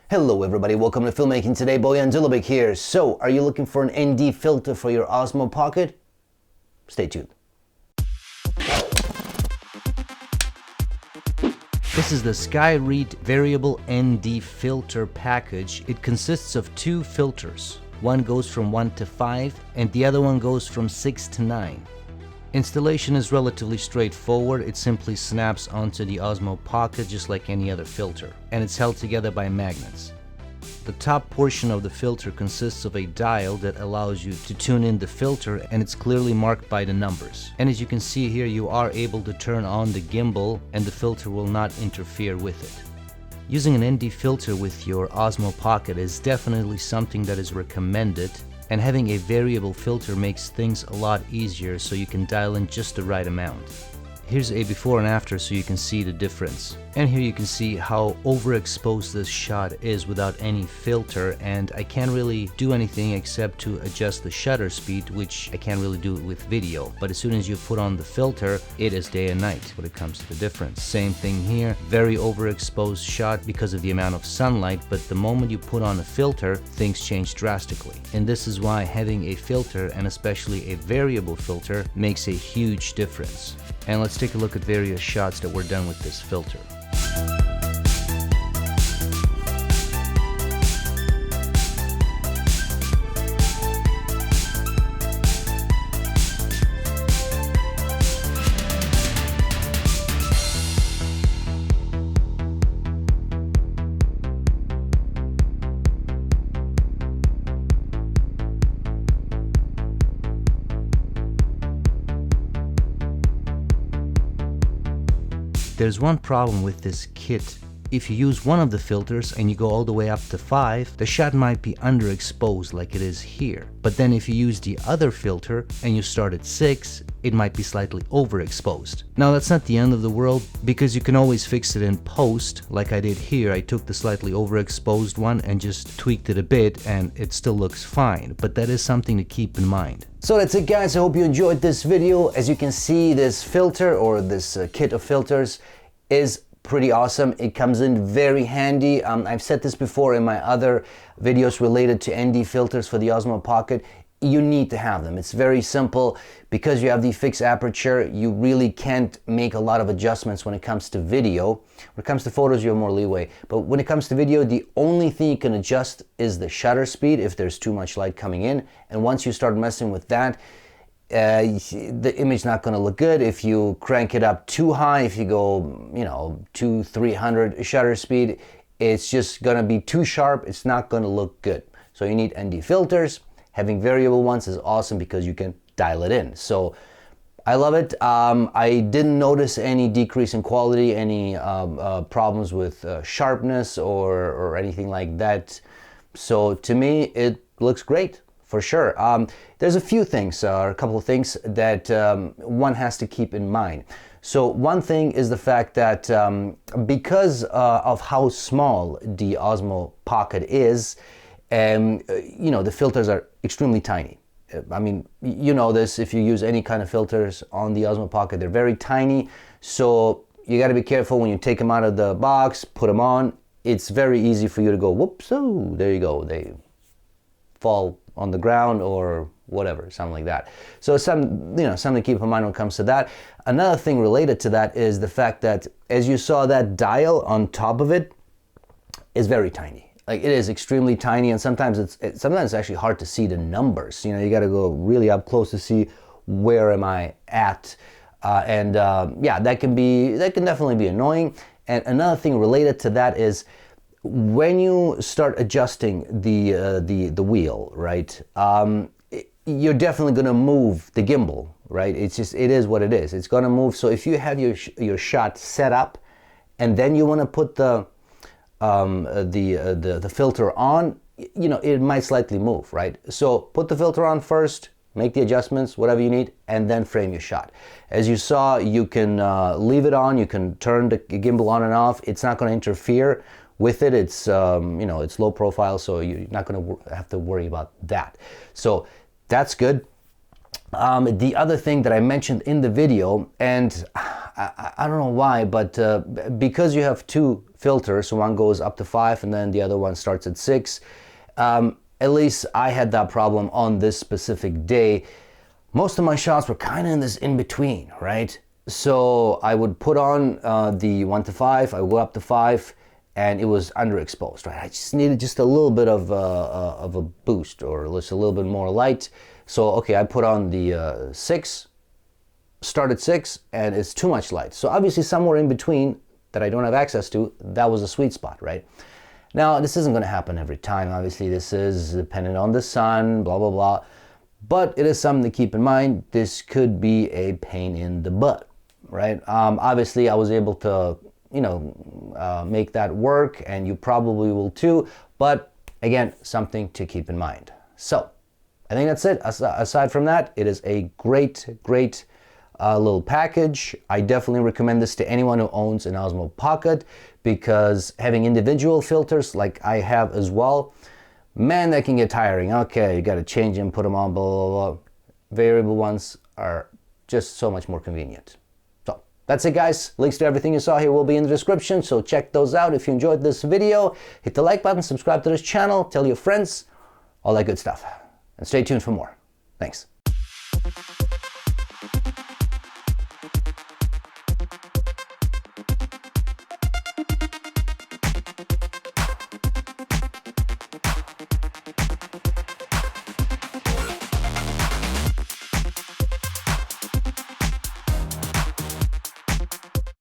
Hello everybody, welcome to Filmmaking. Today, Boyan Dulabic here. So, are you looking for an ND filter for your Osmo Pocket? Stay tuned. This is the Skyreat Variable ND Filter package. It consists of two filters. One goes from 1 to 5 and the other one goes from 6 to 9. Installation is relatively straightforward. It simply snaps onto the Osmo Pocket just like any other filter, and it's held together by magnets. The top portion of the filter consists of a dial that allows you to tune in the filter, and it's clearly marked by the numbers. And as you can see here, you are able to turn on the gimbal and the filter will not interfere with it. Using an ND filter with your Osmo Pocket is definitely something that is recommended, and having a variable filter makes things a lot easier so you can dial in just the right amount. Here's a before and after so you can see the difference. And here you can see how overexposed this shot is without any filter, and I can't really do anything except to adjust the shutter speed, which I can't really do with video. But as soon as you put on the filter, it is day and night when it comes to the difference. Same thing here, very overexposed shot because of the amount of sunlight, but the moment you put on a filter, things change drastically. And this is why having a filter, and especially a variable filter, makes a huge difference. And let's take a look at various shots that were done with this filter. There's one problem with this kit. If you use one of the filters and you go all the way up to 5, the shot might be underexposed like it is here. But then if you use the other filter and you start at 6, it might be slightly overexposed. Now that's not the end of the world, because you can always fix it in post, like I did here. I took the slightly overexposed one and just tweaked it a bit and it still looks fine, but that is something to keep in mind. So that's it guys, I hope you enjoyed this video. As you can see, this filter or this kit of filters is pretty awesome. It comes in very handy. I've said this before in my other videos related to ND filters for the Osmo Pocket. You need to have them. It's very simple. Because you have the fixed aperture, you really can't make a lot of adjustments when it comes to video. When it comes to photos, you have more leeway. But when it comes to video, the only thing you can adjust is the shutter speed if there's too much light coming in. And once you start messing with that, the image is not going to look good. If you crank it up too high, if you go, 200-300 shutter speed, it's just going to be too sharp. It's not going to look good. So you need ND filters. Having variable ones is awesome because you can dial it in. So I love it. I didn't notice any decrease in quality, any problems with sharpness or anything like that. So to me, it looks great. For sure. There's a few things, a couple of things that one has to keep in mind. So one thing is the fact that because of how small the Osmo Pocket is, the filters are extremely tiny. I mean, you know this, if you use any kind of filters on the Osmo Pocket, they're very tiny. So you got to be careful when you take them out of the box, put them on. It's very easy for you to go, whoops, oh, there you go. They fall on the ground or whatever, something like that. So something to keep in mind when it comes to that. Another thing related to that is the fact that, as you saw, that dial on top of it is very tiny. Like, it is extremely tiny, and sometimes it's actually hard to see the numbers. You got to go really up close to see where am I at, that can definitely be annoying. And another thing related to that is, when you start adjusting the wheel, right, you're definitely going to move the gimbal, right? It is what it is. It's going to move. So if you have your shot set up, and then you want to put the filter on, it might slightly move, right? So put the filter on first, make the adjustments, whatever you need, and then frame your shot. As you saw, you can leave it on. You can turn the gimbal on and off. It's not going to interfere with it. It's it's low profile, so you're not going to have to worry about that. So that's good. The other thing that I mentioned in the video, and I don't know why, but because you have two filters, so one goes up to 5 and then the other one starts at 6, at least I had that problem on this specific day. Most of my shots were kind of in this in-between, right? So I would put on the 1 to 5, I would go up to 5, and it was underexposed, right? I just needed just a little bit of a boost, or just a little bit more light. So, okay, I put on the 6, start at 6, and it's too much light. So obviously somewhere in between that I don't have access to, that was a sweet spot, right? Now, this isn't gonna happen every time. Obviously, this is dependent on the sun, blah, blah, blah. But it is something to keep in mind. This could be a pain in the butt, right? Obviously, I was able to, make that work, and you probably will too. But again, something to keep in mind. So, I think that's it. Aside from that, it is a great little package. I definitely recommend this to anyone who owns an Osmo Pocket, because having individual filters like I have as well, man, that can get tiring. Okay, you got to change them, put them on, blah, blah, blah. Variable ones are just so much more convenient. So that's it, guys. Links to everything you saw here will be in the description, so check those out. If you enjoyed this video, hit the like button, subscribe to this channel, tell your friends, all that good stuff. And stay tuned for more. Thanks.